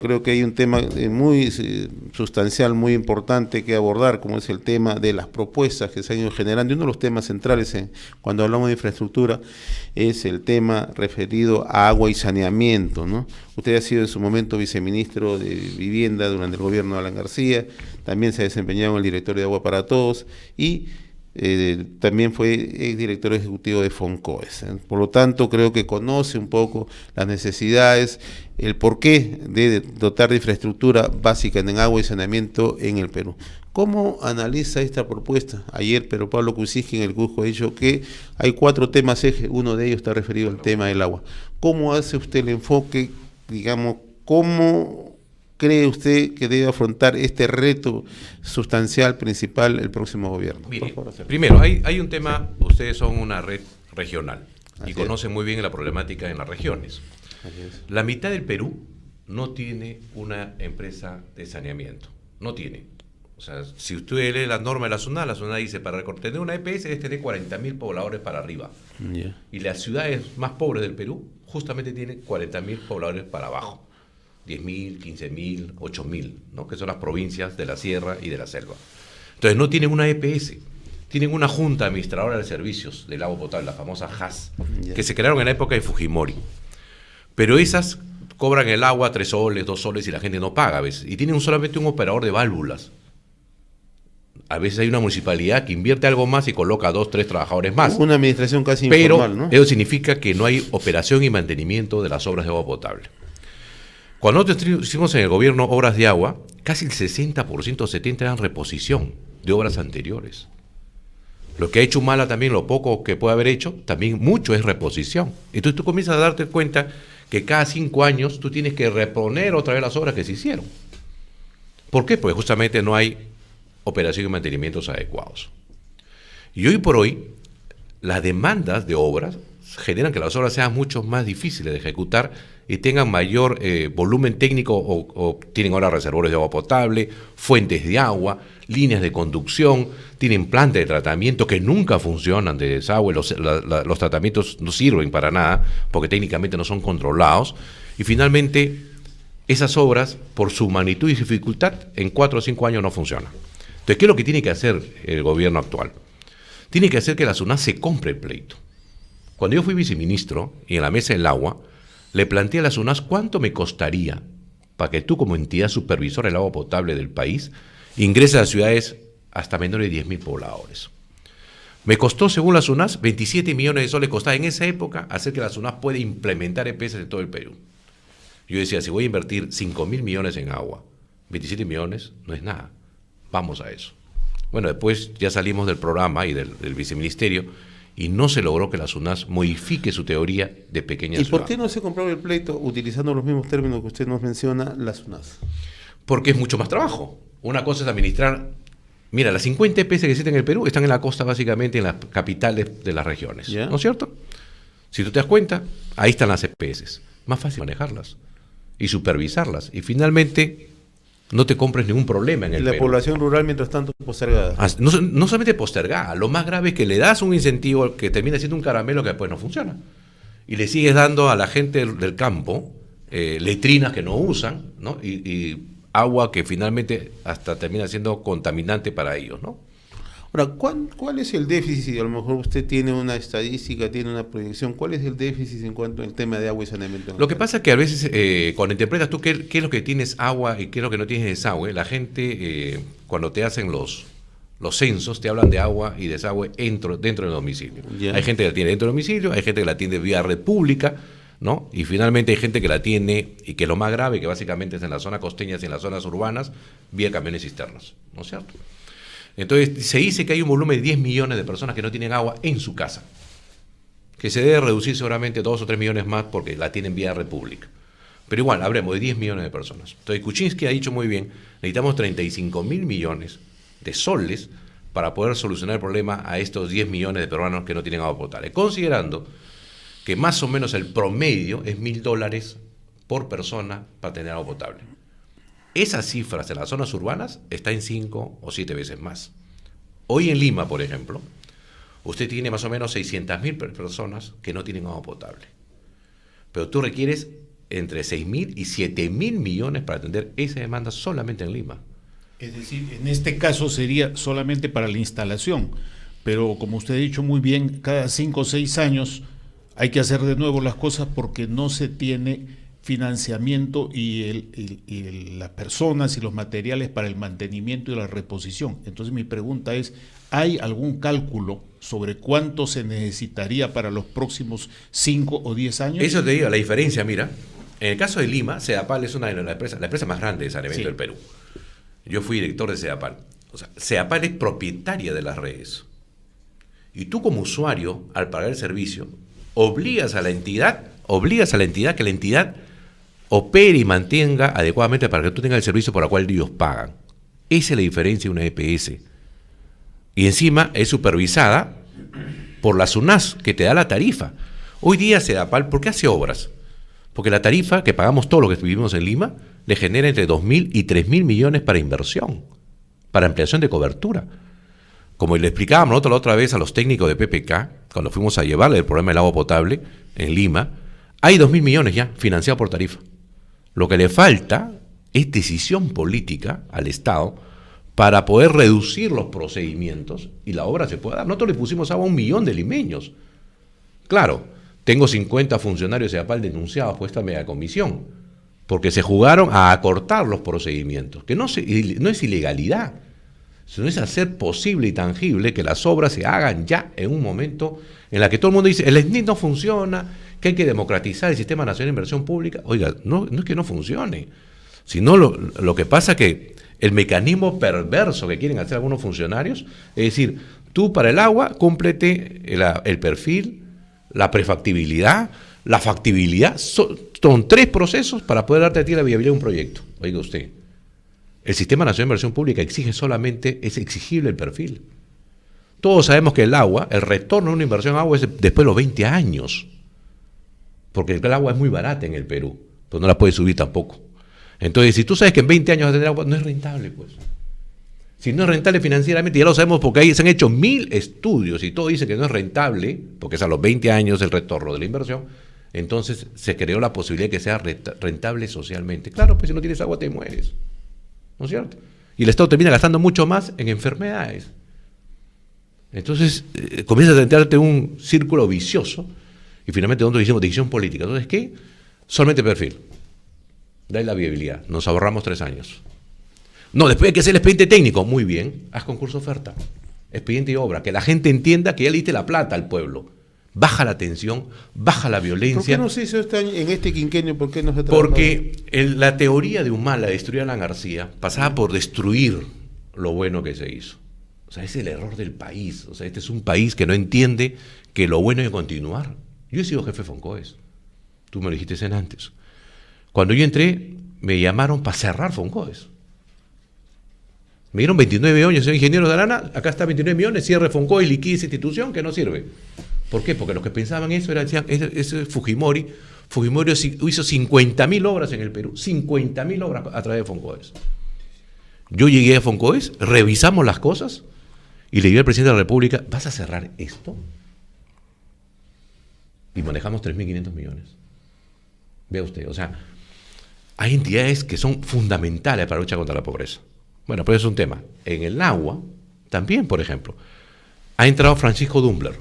Creo que hay un tema muy sustancial, muy importante que abordar, como es el tema de las propuestas que se han ido generando. Y uno de los temas centrales cuando hablamos de infraestructura es el tema referido a agua y saneamiento, ¿no? Usted ha sido en su momento viceministro de Vivienda durante el gobierno de Alan García, también se ha desempeñado en el directorio de Agua para Todos y también fue director ejecutivo de Foncoes. Por lo tanto, creo que conoce un poco las necesidades, el porqué de dotar de infraestructura básica en agua y saneamiento en el Perú. ¿Cómo analiza esta propuesta? Ayer Pedro Pablo Kuczynski en el Cusco ha dicho que hay 4 temas eje, uno de ellos está referido al tema del agua. ¿Cómo hace usted el enfoque, digamos, cómo cree usted que debe afrontar este reto sustancial principal el próximo gobierno? Mire, primero, hay un tema, ustedes son una red regional y conocen muy bien la problemática en las regiones. La mitad del Perú no tiene una empresa de saneamiento, no tiene. O sea, si usted lee la norma de la SUNAT dice, para tener una EPS debe tener 40.000 pobladores para arriba. Y las ciudades más pobres del Perú justamente tienen 40.000 pobladores para abajo. 10.000, 15.000, 8.000, ¿no? Que son las provincias de la sierra y de la selva. Entonces no tienen una EPS, tienen una junta administradora de servicios del agua potable, la famosa JAS, que se crearon en la época de Fujimori. Pero esas cobran el agua 3 soles, 2 soles y la gente no paga a veces. Y tienen solamente un operador de válvulas. A veces hay una municipalidad que invierte algo más y coloca 2, 3 trabajadores más. Una administración casi informal, ¿no? Eso significa que no hay operación y mantenimiento de las obras de agua potable. Cuando nosotros hicimos en el gobierno obras de agua, casi el 60%, 70% eran reposición de obras anteriores. Lo que ha hecho Humala también, lo poco que puede haber hecho, también mucho es reposición. Entonces tú comienzas a darte cuenta que cada 5 años tú tienes que reponer otra vez las obras que se hicieron. ¿Por qué? Porque justamente no hay operación y mantenimientos adecuados. Y hoy por hoy, las demandas de obras generan que las obras sean mucho más difíciles de ejecutar y tengan mayor volumen técnico o tienen ahora reservorios de agua potable, fuentes de agua, líneas de conducción, tienen plantas de tratamiento que nunca funcionan de desagüe, los tratamientos no sirven para nada porque técnicamente no son controlados y finalmente esas obras por su magnitud y dificultad en 4 o 5 años no funcionan. Entonces, ¿qué es lo que tiene que hacer el gobierno actual? Tiene que hacer que la SUNAT se compre el pleito. Cuando yo fui viceministro y en la mesa del agua, le planteé a la SUNAT cuánto me costaría para que tú como entidad supervisora del agua potable del país ingreses a ciudades hasta menores de 10.000 pobladores. Me costó, según la SUNAT, 27 millones de soles costaba en esa época hacer que la SUNAT pueda implementar EPS en todo el Perú. Yo decía, si voy a invertir 5.000 millones en agua, 27 millones no es nada, vamos a eso. Bueno, después ya salimos del programa y del viceministerio y no se logró que la SUNAT modifique su teoría de pequeña ciudad. ¿Y por qué no se compró el pleito utilizando los mismos términos que usted nos menciona, la SUNAT? Porque es mucho más trabajo. Una cosa es administrar. Mira, las 50 EPS que existen en el Perú están en la costa, básicamente en las capitales de las regiones. ¿Ya? ¿No es cierto? Si tú te das cuenta, ahí están las EPS. Más fácil manejarlas y supervisarlas. Y finalmente no te compres ningún problema en el Perú. Y la población rural, mientras tanto, postergada. No solamente postergada, lo más grave es que le das un incentivo que termina siendo un caramelo que después no funciona. Y le sigues dando a la gente del campo letrinas que no usan, ¿no? Y agua que finalmente hasta termina siendo contaminante para ellos, ¿no? Ahora, ¿cuál es el déficit? A lo mejor usted tiene una estadística, tiene una proyección. ¿Cuál es el déficit en cuanto al tema de agua y saneamiento? Lo que pasa es que a veces cuando interpretas tú qué es lo que tienes agua y qué es lo que no tienes desagüe, la gente cuando te hacen los censos te hablan de agua y desagüe dentro del domicilio. Yeah. Hay gente que la tiene dentro del domicilio, hay gente que la tiene vía red pública, ¿no? Y finalmente hay gente que la tiene, y que es lo más grave, que básicamente es en las zonas costeñas y en las zonas urbanas, vía camiones cisternas, ¿no es cierto? Entonces se dice que hay un volumen de 10 millones de personas que no tienen agua en su casa, que se debe reducir seguramente 2 o 3 millones más porque la tienen vía red pública. Pero igual, hablemos de 10 millones de personas. Entonces Kuczynski ha dicho muy bien, necesitamos 35.000 millones de soles para poder solucionar el problema a estos 10 millones de peruanos que no tienen agua potable, considerando que más o menos el promedio es $1.000 por persona para tener agua potable. Esas cifras en las zonas urbanas están en 5 o 7 veces más. Hoy en Lima, por ejemplo, usted tiene más o menos 600.000 personas que no tienen agua potable. Pero tú requieres entre 6.000 y 7.000 millones para atender esa demanda solamente en Lima. Es decir, en este caso sería solamente para la instalación, pero como usted ha dicho muy bien, cada 5 o 6 años hay que hacer de nuevo las cosas porque no se tiene financiamiento y las personas y los materiales para el mantenimiento y la reposición. Entonces mi pregunta es, ¿hay algún cálculo sobre cuánto se necesitaría para los próximos 5 o 10 años? Eso te digo, la diferencia, mira, en el caso de Lima, Sedapal es una de las empresas, la empresa más grande de saneamiento del Perú. Yo fui director de Sedapal. O sea, Sedapal es propietaria de las redes. Y tú como usuario, al pagar el servicio, obligas a la entidad que la entidad opere y mantenga adecuadamente para que tú tengas el servicio por el cual ellos pagan. Esa es la diferencia de una EPS. Y encima es supervisada por la SUNAS, que te da la tarifa. Hoy día Sedapal, ¿por qué hace obras? Porque la tarifa que pagamos todos los que vivimos en Lima le genera entre 2.000 y 3.000 millones para inversión, para ampliación de cobertura. Como le explicábamos nosotros la otra vez a los técnicos de PPK, cuando fuimos a llevarle el problema del agua potable en Lima, hay 2.000 millones ya financiados por tarifa. Lo que le falta es decisión política al Estado para poder reducir los procedimientos y la obra se pueda dar. Nosotros le pusimos agua a 1 millón de limeños. Claro, tengo 50 funcionarios de APAL denunciados por esta megacomisión, porque se jugaron a acortar los procedimientos, que no es ilegalidad, sino es hacer posible y tangible que las obras se hagan ya en un momento en la que todo el mundo dice, el SNIT no funciona, que hay que democratizar el Sistema Nacional de Inversión Pública. Oiga, no es que no funcione, sino lo que pasa que el mecanismo perverso que quieren hacer algunos funcionarios, es decir, tú para el agua cúmplete el perfil, la prefactibilidad, la factibilidad, son 3 procesos para poder darte a ti la viabilidad de un proyecto. Oiga usted, el Sistema Nacional de Inversión Pública exige solamente, es exigible el perfil. Todos sabemos que el agua, el retorno de una inversión en agua es después de los 20 años, porque el agua es muy barata en el Perú, pero no la puedes subir tampoco. Entonces, si tú sabes que en 20 años vas a tener agua, no es rentable, pues. Si no es rentable financieramente, ya lo sabemos porque ahí se han hecho 1.000 estudios y todo dice que no es rentable, porque es a los 20 años el retorno de la inversión, entonces se creó la posibilidad de que sea rentable socialmente. Claro, pues si no tienes agua te mueres, ¿no es cierto? Y el Estado termina gastando mucho más en enfermedades. Entonces comienzas a entrarte un círculo vicioso y finalmente nosotros hicimos decisión política. Entonces, ¿qué? Solamente perfil. Da la viabilidad. Nos ahorramos 3 años. No, después hay que hacer el expediente técnico. Muy bien, haz concurso oferta. Expediente y obra. Que la gente entienda que ya le diste la plata al pueblo. Baja la tensión, baja la violencia. ¿Por qué no se hizo en este quinquenio? ¿Por qué no se trabajó? Porque la teoría de Humala, de destruir a Alan García, pasaba por destruir lo bueno que se hizo. O sea, es el error del país. O sea, este es un país que no entiende que lo bueno es continuar. Yo he sido jefe de Foncoes. Tú me lo dijiste en antes. Cuando yo entré, me llamaron para cerrar Foncoes. Me dieron 29 años, soy ingeniero de Arana, acá está 29 millones, cierre Foncoes, liquide esa institución que no sirve. ¿Por qué? Porque los que pensaban eso decían, eso es Fujimori. Fujimori hizo 50.000 obras en el Perú, 50.000 obras a través de Foncoes. Yo llegué a Foncoes, revisamos las cosas y le dije al presidente de la República, ¿vas a cerrar esto? Y manejamos 3.500 millones. Vea usted, o sea, hay entidades que son fundamentales para la lucha contra la pobreza. Bueno, pero eso es un tema. En el agua, también, por ejemplo, ha entrado Francisco Dumbler,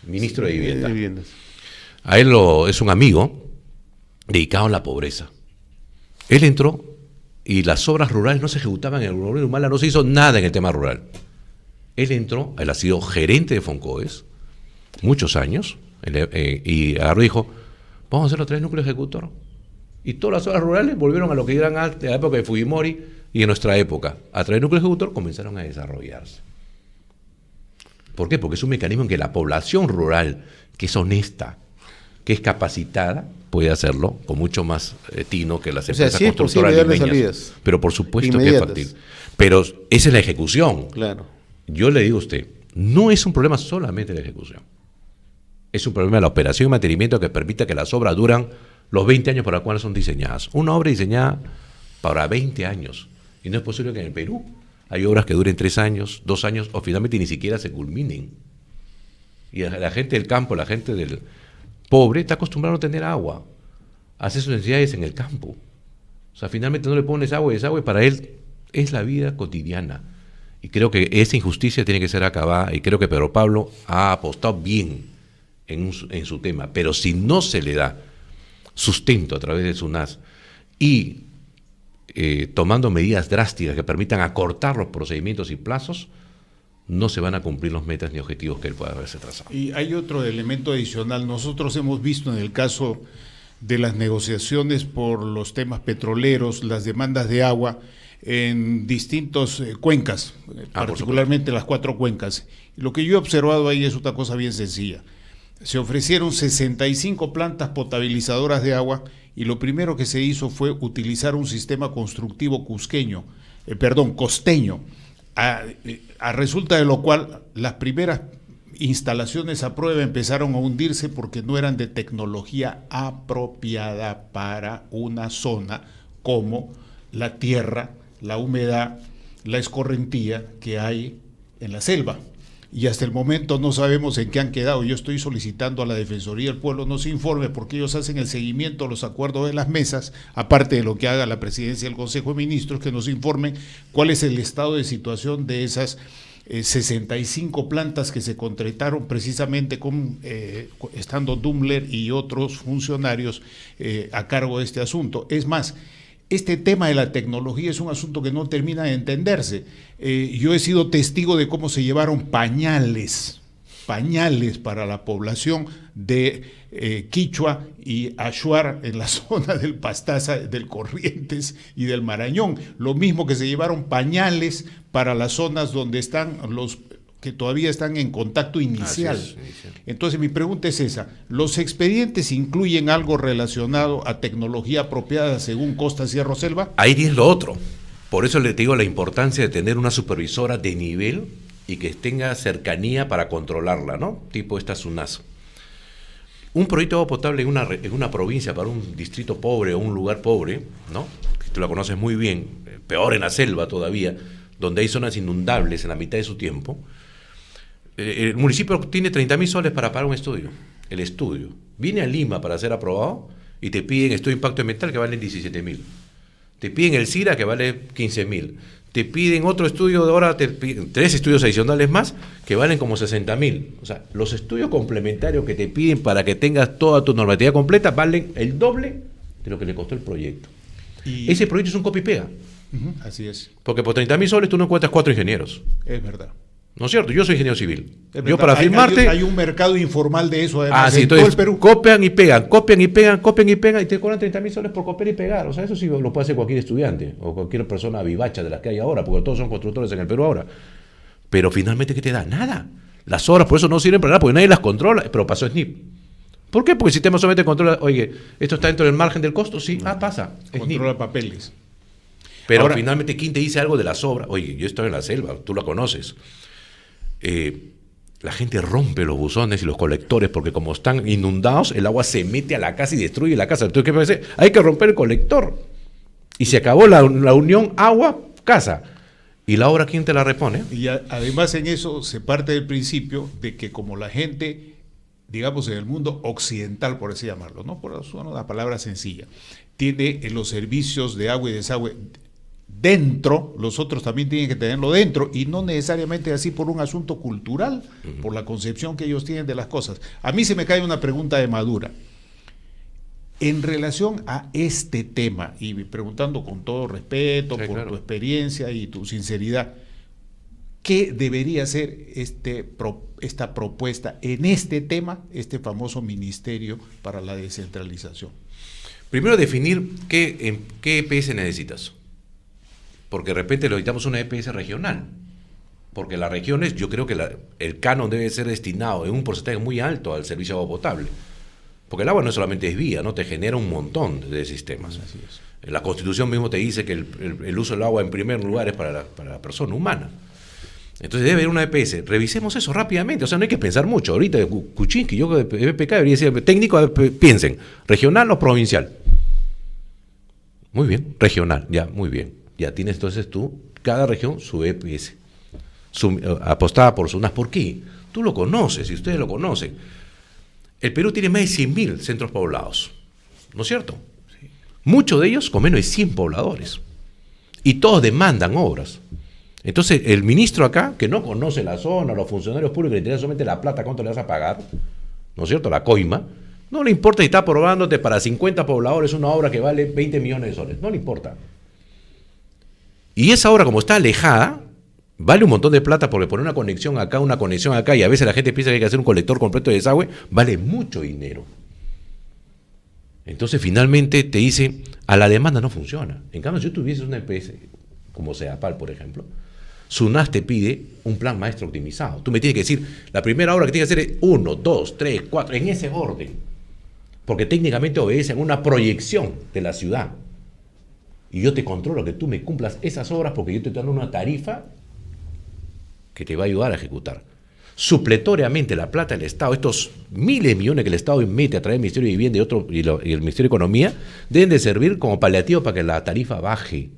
ministro de Vivienda. A él es un amigo dedicado a la pobreza. Él entró y las obras rurales no se ejecutaban en el gobierno de Humala, no se hizo nada en el tema rural. Él entró, él ha sido gerente de Foncoes muchos años, y agarró y dijo, vamos a hacerlo 3 núcleos ejecutor. Y todas las obras rurales volvieron a lo que eran antes, a la época de Fujimori y en nuestra época. A través del núcleo ejecutor comenzaron a desarrollarse. ¿Por qué? Porque es un mecanismo en que la población rural, que es honesta, que es capacitada, puede hacerlo con mucho más tino que las empresas sí constructoras limeñas. Pero por supuesto inmediatas. Que es factible. Pero esa es la ejecución. Claro. Yo le digo a usted, no es un problema solamente la ejecución. Es un problema de la operación y mantenimiento que permita que las obras duran los 20 años por los cuales son diseñadas. Una obra diseñada para 20 años. Y no es posible que en el Perú hay obras que duren 3 años, 2 años, o finalmente ni siquiera se culminen. Y la gente del campo, la gente del pobre, está acostumbrada a no tener agua. hace sus necesidades en el campo. O sea, finalmente no le pones agua y desagüe, para él es la vida cotidiana. Y creo que esa injusticia tiene que ser acabada, y creo que Pedro Pablo ha apostado bien en su tema. Pero si no se le da sustento a través de SUNAS y tomando medidas drásticas que permitan acortar los procedimientos y plazos, no se van a cumplir los metas ni objetivos que él pueda haberse trazado. Y hay otro elemento adicional. Nosotros hemos visto en el caso de las negociaciones por los temas petroleros, las demandas de agua en distintas cuencas, particularmente las 4 cuencas. Lo que yo he observado ahí es una cosa bien sencilla. Se ofrecieron 65 plantas potabilizadoras de agua y lo primero que se hizo fue utilizar un sistema constructivo costeño, a resulta de lo cual las primeras instalaciones a prueba empezaron a hundirse porque no eran de tecnología apropiada para una zona como la tierra, la humedad, la escorrentía que hay en la selva. Y hasta el momento no sabemos en qué han quedado. Yo estoy solicitando a la Defensoría del Pueblo nos informe, porque ellos hacen el seguimiento de los acuerdos de las mesas, aparte de lo que haga la Presidencia del Consejo de Ministros, que nos informen cuál es el estado de situación de esas 65 plantas que se contrataron precisamente estando Dummler y otros funcionarios a cargo de este asunto. Es más, este tema de la tecnología es un asunto que no termina de entenderse. Yo he sido testigo de cómo se llevaron pañales para la población de Quichua y Achuar en la zona del Pastaza, del Corrientes y del Marañón. Lo mismo que se llevaron pañales para las zonas donde están los que todavía están en contacto inicial. Entonces mi pregunta es esa: ¿los expedientes incluyen algo relacionado a tecnología apropiada según Costa Sierra Selva? Ahí es lo otro. Por eso le digo la importancia de tener una supervisora de nivel y que tenga cercanía para controlarla, ¿no? Tipo esta SUNAS. Un proyecto de agua potable en una provincia para un distrito pobre o un lugar pobre, ¿no? Que tú la conoces muy bien, peor en la selva todavía, donde hay zonas inundables en la mitad de su tiempo. El municipio tiene 30.000 soles para pagar un estudio. El estudio viene a Lima para ser aprobado y te piden estudio de impacto ambiental que vale 17.000. Te piden el CIRA que vale 15.000. Te piden otro estudio, ahora te piden 3 estudios adicionales más que valen como 60.000. O sea, los estudios complementarios que te piden para que tengas toda tu normatividad completa valen el doble de lo que le costó el proyecto. Y ese proyecto es un copy y pega. Así es. Porque por 30.000 soles tú no encuentras 4 ingenieros. Es verdad. ¿No es cierto? Yo soy ingeniero civil. Yo para firmarte... Hay un mercado informal de eso, además, sí, en entonces, todo el Perú. copian y pegan, y te cobran 30.000 soles por copiar y pegar. O sea, eso sí lo puede hacer cualquier estudiante o cualquier persona vivacha de las que hay ahora, porque todos son constructores en el Perú ahora. Pero finalmente, ¿qué te da? Nada. Las obras por eso no sirven para nada, porque nadie las controla, pero pasó SNIP. ¿Por qué? Porque el sistema solamente controla, oye, ¿esto está dentro del margen del costo? Sí, pasa. Controla papeles. Pero ahora, finalmente, ¿quién te dice algo de las obras? Oye, yo estoy en la selva, tú la conoces. La gente rompe los buzones y los colectores porque como están inundados, el agua se mete a la casa y destruye la casa. Entonces, ¿qué pasa? Hay que romper el colector. Y se acabó la unión agua-casa. ¿Y la obra quién te la repone? Y además en eso se parte del principio de que como la gente, digamos en el mundo occidental, por así llamarlo, ¿no? Por una palabra sencilla, tiene los servicios de agua y desagüe dentro, los otros también tienen que tenerlo dentro, y no necesariamente así por un asunto cultural, por la concepción que ellos tienen de las cosas. A mí se me cae una pregunta de Madura. En relación a este tema, y preguntando con todo respeto, sí, por tu experiencia y tu sinceridad, ¿qué debería ser esta propuesta en este tema, este famoso Ministerio para la Descentralización? Primero definir qué EPS necesitas. Porque de repente necesitamos una EPS regional. Porque las regiones, yo creo que el canon debe ser destinado en un porcentaje muy alto al servicio de agua potable. Porque el agua no solamente es vía, ¿no? Te genera un montón de sistemas. Así es. La Constitución mismo te dice que el uso del agua en primer lugar es para la persona humana. Entonces debe haber una EPS. Revisemos eso rápidamente. O sea, no hay que pensar mucho. Ahorita Kuczynski, yo de BPK debería decir, técnico, piensen, regional o provincial. Muy bien, regional, ya, muy bien. Ya tienes entonces tú, cada región, su EPS, apostada por SUNAS. ¿Por qué? Tú lo conoces y ustedes lo conocen. El Perú tiene más de 100.000 centros poblados, ¿no es cierto? Muchos de ellos con menos de 100 pobladores. Y todos demandan obras. Entonces, el ministro acá, que no conoce la zona, los funcionarios públicos, le interesa solamente la plata, ¿cuánto le vas a pagar? ¿No es cierto? La coima. No le importa si está aprobándote para 50 pobladores una obra que vale 20 millones de soles. No le importa. Y esa obra, como está alejada, vale un montón de plata porque poner una conexión acá, y a veces la gente piensa que hay que hacer un colector completo de desagüe, vale mucho dinero. Entonces, finalmente te dice, a la demanda no funciona. En cambio, si tú tuvieses una EPS, como Ceapal, por ejemplo, SUNAS te pide un plan maestro optimizado. Tú me tienes que decir, la primera obra que tienes que hacer es 1, 2, 3, 4, en ese orden. Porque técnicamente obedecen a una proyección de la ciudad. Y yo te controlo que tú me cumplas esas obras porque yo te estoy dando una tarifa que te va a ayudar a ejecutar. Supletoriamente la plata del Estado, estos miles de millones que el Estado mete a través del Ministerio de Vivienda y el Ministerio de Economía, deben de servir como paliativo para que la tarifa baje.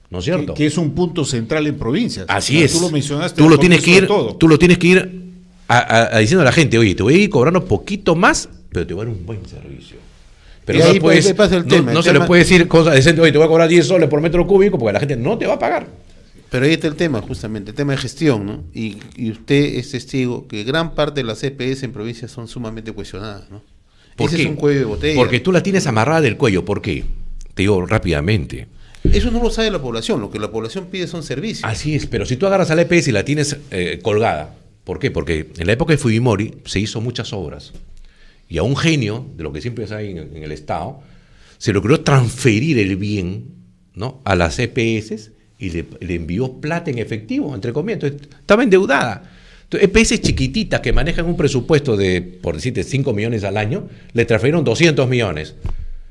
¿No es cierto? Que es un punto central en provincias. Así es. Tú lo mencionaste. Tú lo tienes que ir diciendo a la gente, oye, te voy a ir cobrando poquito más, pero te voy a dar un buen servicio. Pero no, no se le puede decir cosas decentes, oye, te voy a cobrar 10 soles por metro cúbico, porque la gente no te va a pagar. Pero ahí está el tema, justamente, el tema de gestión, ¿no? Y usted es testigo que gran parte de las EPS en provincias son sumamente cuestionadas, ¿no? Ese es un cuello de botella. Porque tú la tienes amarrada del cuello. ¿Por qué? Te digo rápidamente. Eso no lo sabe la población, lo que la población pide son servicios. Así es, pero si tú agarras a la EPS y la tienes colgada, ¿por qué? Porque en la época de Fujimori se hizo muchas obras. Y a un genio, de lo que siempre hay en el Estado, se logró transferir el bien, ¿no?, a las EPS y le envió plata en efectivo, entre comillas. Entonces, estaba endeudada. Entonces, EPS chiquititas que manejan un presupuesto de, por decirte, 5 millones al año, le transferieron 200 millones.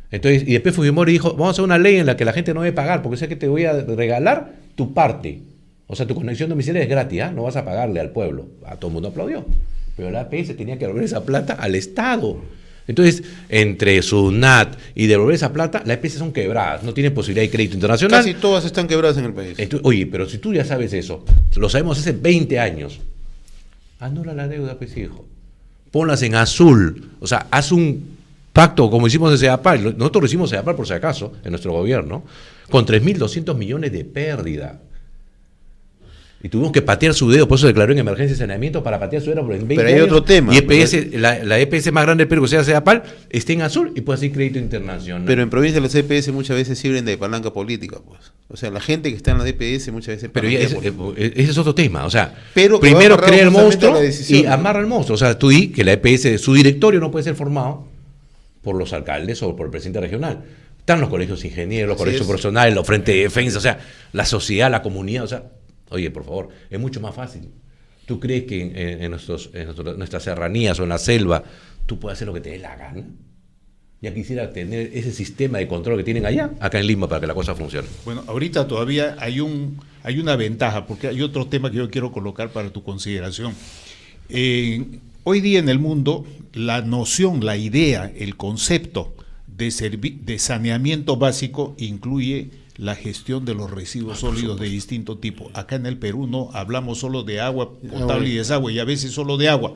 Entonces, y después Fujimori dijo, vamos a hacer una ley en la que la gente no debe pagar, porque sé que te voy a regalar tu parte. O sea, tu conexión domiciliaria es gratis, ¿eh? No vas a pagarle al pueblo. A todo el mundo aplaudió. Pero la EPS tenía que devolver esa plata al Estado. Entonces, entre SUNAT y devolver esa plata, las EPS son quebradas, no tienen posibilidad de crédito internacional. Casi todas están quebradas en el país. Entonces, oye, pero si tú ya sabes eso, lo sabemos hace 20 años, anula la deuda, pues hijo. Ponlas en azul. O sea, haz un pacto, como hicimos en Ceapal. Nosotros lo hicimos en Ceapal, por si acaso, en nuestro gobierno, con 3.200 millones de pérdida. Y tuvimos que patear su dedo, por eso declaró en emergencia de saneamiento para patear su dedo por 20 Pero hay años. otro tema. Y EPS, la EPS más grande del Perú, que sea Ceapal, está en azul y puede hacer crédito internacional. Pero en provincia las EPS muchas veces sirven de palanca política, pues. O sea, la gente que está en la EPS muchas veces... Pero ese es otro tema. O sea, pero primero crea el monstruo y amarra el monstruo. O sea, tú di que la EPS, su directorio no puede ser formado por los alcaldes o por el presidente regional. Están los colegios ingenieros, los colegios profesionales, los frentes de defensa, o sea, la sociedad, la comunidad, o sea... Oye, por favor, es mucho más fácil. ¿Tú crees que en nuestras serranías o en la selva tú puedes hacer lo que te dé la gana? Ya quisiera tener ese sistema de control que tienen allá, acá en Lima, para que la cosa funcione. Bueno, ahorita todavía hay una ventaja, porque hay otro tema que yo quiero colocar para tu consideración. Hoy día en el mundo, la noción, la idea, el concepto de saneamiento básico incluye la gestión de los residuos sólidos de distinto tipo. Acá en el Perú no hablamos solo de agua potable y desagüe, y a veces solo de agua.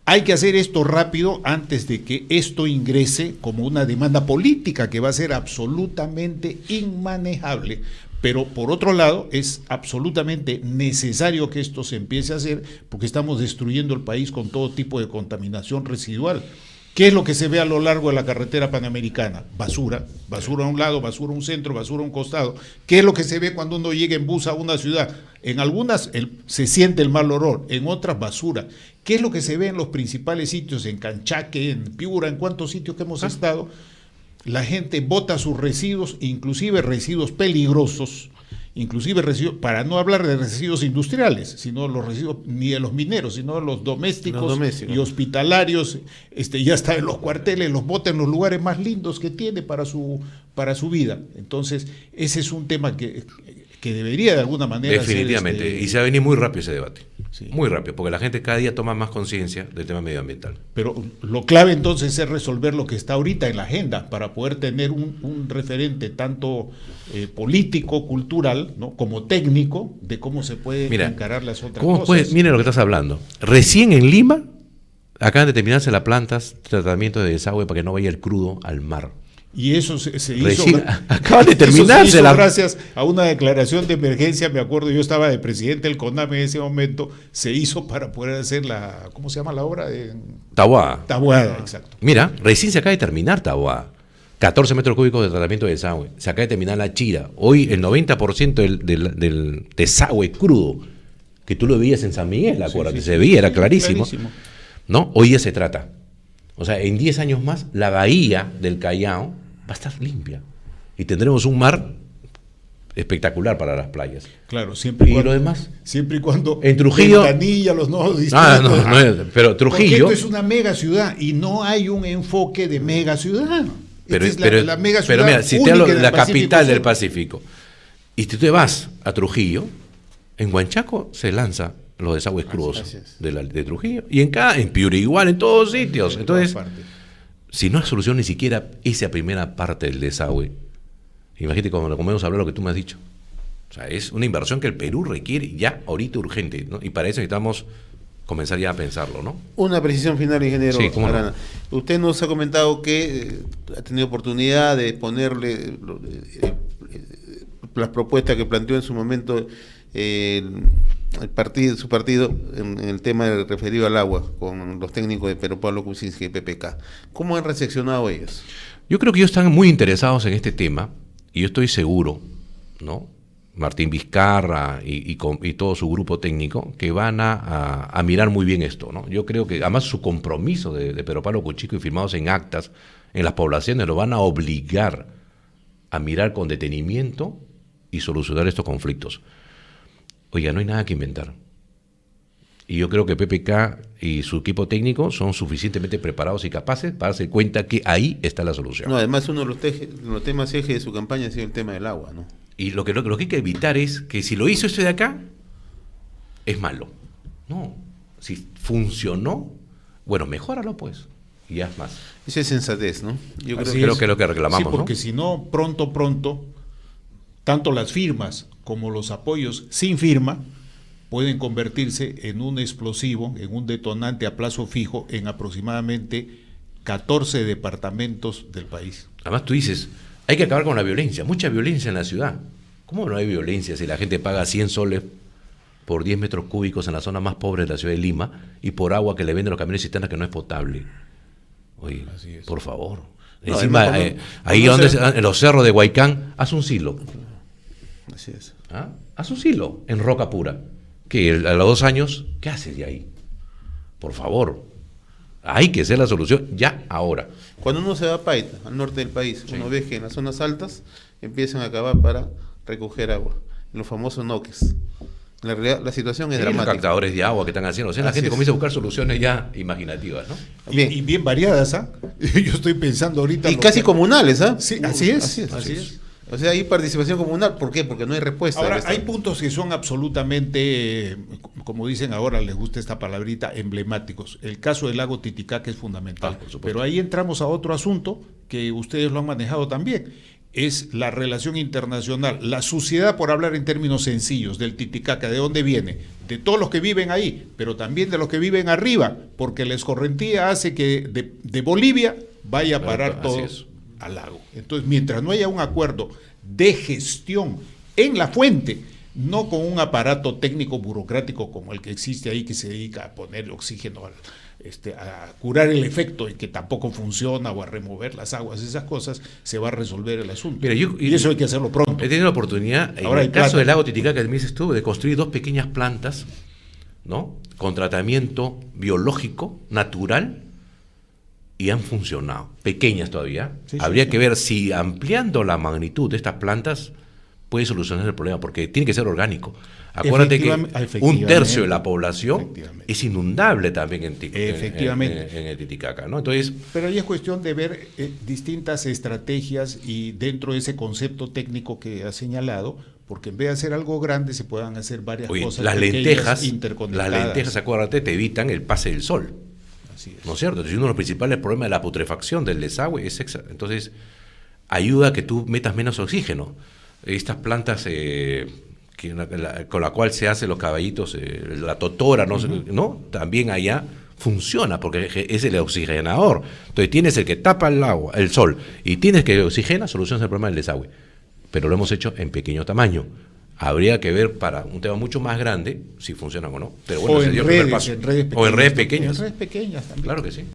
Hay que hacer esto rápido antes de que esto ingrese como una demanda política que va a ser absolutamente inmanejable. Pero por otro lado, es absolutamente necesario que esto se empiece a hacer porque estamos destruyendo el país con todo tipo de contaminación residual. ¿Qué es lo que se ve a lo largo de la carretera panamericana? Basura, basura a un lado, basura a un centro, basura a un costado. ¿Qué es lo que se ve cuando uno llega en bus a una ciudad? En algunas se siente el mal olor, en otras basura. ¿Qué es lo que se ve en los principales sitios? En Canchaque, en Piura, en cuántos sitios que hemos estado. La gente bota sus residuos, inclusive residuos peligrosos, para no hablar de residuos industriales, sino los residuos ni de los mineros, sino de los domésticos y hospitalarios, ya está en los cuarteles, los bota en los lugares más lindos que tiene para su vida. Entonces, ese es un tema que debería de alguna manera definitivamente ser, y se va a venir muy rápido ese debate, sí. Muy rápido, porque la gente cada día toma más conciencia del tema medioambiental. Pero lo clave entonces es resolver lo que está ahorita en la agenda para poder tener un referente tanto político, cultural, ¿no?, como técnico de cómo se puede encarar las otras cosas. Mire lo que estás hablando. Recién en Lima acaban de terminarse las plantas de tratamiento de desagüe para que no vaya el crudo al mar. Y eso se hizo. Recién acaba de terminarse eso se hizo la. gracias a una declaración de emergencia. Me acuerdo, yo estaba de presidente del CONAME en ese momento. Se hizo para poder hacer la. ¿Cómo se llama la obra? Taboada. Taboada, exacto. Mira, recién se acaba de terminar Taboada. 14 metros cúbicos de tratamiento de desagüe. Se acaba de terminar La Chira. Hoy el 90% del desagüe crudo, que tú lo veías en San Miguel, acuérdate, se veía, era clarísimo. ¿No? Hoy ya se trata. O sea, en 10 años más, la bahía del Callao va a estar limpia. Y tendremos un mar espectacular para las playas. Claro, siempre y cuando, lo demás. Siempre y cuando en Trujillo. Ventanilla, los nuevos distritos. Pero Trujillo. Porque esto es una mega ciudad y no hay un enfoque de mega ciudad. Pero, la mega ciudad. Pero mira, si te hablo de la capital del Pacífico, y si tú te vas a Trujillo, en Huanchaco se lanza los desagües crudos de Trujillo. Y en Piura igual, en todos sitios. Entonces, si no hay solución ni siquiera esa primera parte del desagüe, imagínate cuando comenzamos a hablar lo que tú me has dicho. O sea, es una inversión que el Perú requiere ya ahorita urgente, ¿no? Y para eso necesitamos comenzar ya a pensarlo, ¿no? Una precisión final, ingeniero. Sí, ¿cómo Arana. No? Usted nos ha comentado que ha tenido oportunidad de ponerle las propuestas que planteó en su momento su partido en el tema referido al agua con los técnicos de Pedro Pablo Kuczynski y PPK. ¿Cómo han recepcionado ellos? Yo creo que ellos están muy interesados en este tema y yo estoy seguro, ¿no? Martín Vizcarra y todo su grupo técnico que van a mirar muy bien esto, ¿no? Yo creo que además su compromiso de Pedro Pablo Kuczynski firmados en actas en las poblaciones lo van a obligar a mirar con detenimiento y solucionar estos conflictos. Oiga, no hay nada que inventar. Y yo creo que PPK y su equipo técnico son suficientemente preparados y capaces para darse cuenta que ahí está la solución. No, además uno de los temas eje de su campaña ha sido el tema del agua, ¿no? Y lo que hay que evitar es que si lo hizo este de acá, es malo. No, si funcionó, bueno, mejóralo pues, y ya es más. Esa es sensatez, ¿no? Yo creo que es lo que reclamamos, sí, porque ¿no? Si no, pronto, tanto las firmas como los apoyos sin firma pueden convertirse en un explosivo, en un detonante a plazo fijo en aproximadamente 14 departamentos del país. Además tú dices, hay que acabar con la violencia, mucha violencia en la ciudad. ¿Cómo no hay violencia si la gente paga 100 soles por 10 metros cúbicos en la zona más pobre de la ciudad de Lima y por agua que le venden los camiones cisternas que no es potable? Oye, por favor. No, encima, ahí en los cerros de Huaycán, haz un silo. Así es. ¿Ah? Haz un silo en roca pura. Que a los 2 años, ¿qué haces de ahí? Por favor. Hay que ser la solución ya, ahora. Cuando uno se va a Paita, al norte del país, uno ve que en las zonas altas empiezan a cavar para recoger agua. En los famosos noques. En la realidad, la situación es dramática. Los captadores de agua que están haciendo. O sea, la gente comienza a buscar soluciones ya imaginativas, ¿no? Y bien variadas, ¿ah? Yo estoy pensando ahorita. Y casi comunales, ¿ah? Sí, así es. O sea, hay participación comunal. ¿Por qué? Porque no hay respuesta. Ahora, hay puntos que son absolutamente, como dicen ahora, les gusta esta palabrita, emblemáticos. El caso del lago Titicaca es fundamental. Pero ahí entramos a otro asunto que ustedes lo han manejado también. Es la relación internacional. La suciedad, por hablar en términos sencillos, del Titicaca, ¿de dónde viene? De todos los que viven ahí, pero también de los que viven arriba, porque la escorrentía hace que de Bolivia vaya a parar todo al lago. Entonces, mientras no haya un acuerdo de gestión en la fuente, no con un aparato técnico burocrático como el que existe ahí, que se dedica a poner oxígeno, a curar el efecto y que tampoco funciona, o a remover las aguas, esas cosas, se va a resolver el asunto. Mira, y eso hay que hacerlo pronto. He tenido la oportunidad, ahora en el caso del lago Titicaca, que me dices tú, de construir 2 pequeñas plantas, ¿no? Con tratamiento biológico, natural, y han funcionado, pequeñas todavía. Habría que ver si ampliando la magnitud de estas plantas puede solucionar el problema, porque tiene que ser orgánico. Acuérdate que 1/3 de la población es inundable también en el Titicaca, ¿no? Entonces, pero ahí es cuestión de ver distintas estrategias y dentro de ese concepto técnico que ha señalado, porque en vez de hacer algo grande se puedan hacer varias cosas las interconectadas. Las lentejas, acuérdate, te evitan el pase del sol. ¿No es cierto? Entonces, uno de los principales problemas de la putrefacción del desagüe es entonces ayuda a que tú metas menos oxígeno. Estas plantas con la cual se hacen los caballitos, la totora, ¿no? También allá funciona porque es el oxigenador. Entonces tienes el que tapa el agua, el sol, y tienes que oxigena, solucionas el problema del desagüe. Pero lo hemos hecho en pequeño tamaño. Habría que ver para un tema mucho más grande si funcionan o no. Pero bueno, o se en dio el primer redes, paso. en redes pequeñas. O en redes pequeñas. En redes pequeñas también. Claro que sí.